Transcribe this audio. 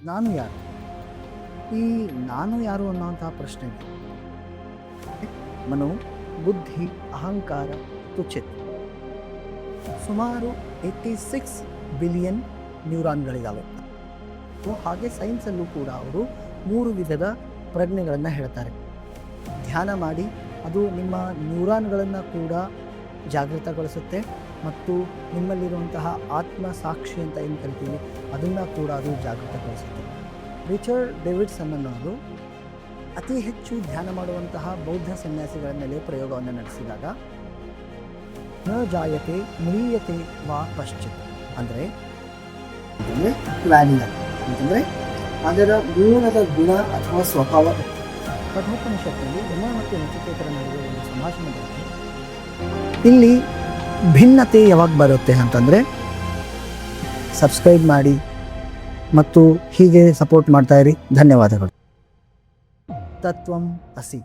ನಾನು ಯಾರು? ಈ ನಾನು ಯಾರು ಅನ್ನೋಂತಹ ಪ್ರಶ್ನೆ ಮನೋ, ಬುದ್ಧಿ, ಅಹಂಕಾರ ಮತ್ತು ಚಿತ್ತ. ಸುಮಾರು 86 ಬಿಲಿಯನ್ ನ್ಯೂರಾನ್ಗಳಿದ್ದಾವೆ. ಹಾಗೆ ಸೈನ್ಸಲ್ಲೂ ಕೂಡ ಅವರು 3 ವಿಧದ ಪ್ರಜ್ಞೆಗಳನ್ನು ಹೇಳ್ತಾರೆ. ಧ್ಯಾನ ಮಾಡಿ ಅದು ನಿಮ್ಮ ನ್ಯೂರಾನ್ಗಳನ್ನು ಕೂಡ ಜಾಗೃತಗೊಳಿಸುತ್ತೆ ಮತ್ತು ನಿಮ್ಮಲ್ಲಿರುವಂತಹ ಆತ್ಮ ಸಾಕ್ಷಿ ಅಂತ ಏನು ಕರಿತೀವಿ ಅದನ್ನು ಕೂಡ ಅದು ಜಾಗೃತಗೊಳಿಸುತ್ತೆ. ರಿಚರ್ಡ್ ಡೇವಿಡ್ಸನ್ ಅನ್ನೋದು ಅತಿ ಹೆಚ್ಚು ಧ್ಯಾನ ಮಾಡುವಂತಹ ಬೌದ್ಧ ಸನ್ಯಾಸಿಗಳ ಮೇಲೆ ಪ್ರಯೋಗವನ್ನು ನಡೆಸಿದಾಗ ನ ಜಾಯತೆ ಮ್ರಿಯತೆ ವಾ ಪಶ್ಚಿತ್ ಅಂದರೆ ವ್ಯಾನಿಯಲ್ ಅಂತಂದರೆ ಅದರ ಮೂಲದ ಗುಣ ಅಥವಾ ಸ್ವಭಾವ. ಕಠೋಪನಿಷತ್ತಿನಲ್ಲಿ ಯಮ ಮತ್ತು ನಚಿಕೇತರ ನಡುವೆ ಒಂದು ಸಂಭಾಷಣೆ ಬರುತ್ತೆ. ಇಲ್ಲಿ ಭಿನ್ನತೆ ಯಾವಾಗ ಬರುತ್ತೆ ಅಂತಂದರೆ ಸಬ್ಸ್ಕ್ರೈಬ್ ಮಾಡಿ ಮತ್ತು ಹೀಗೆ ಸಪೋರ್ಟ್ ಮಾಡ್ತಾ ಇರಿ. ಧನ್ಯವಾದಗಳು. ತತ್ವಂ ಅಸಿ.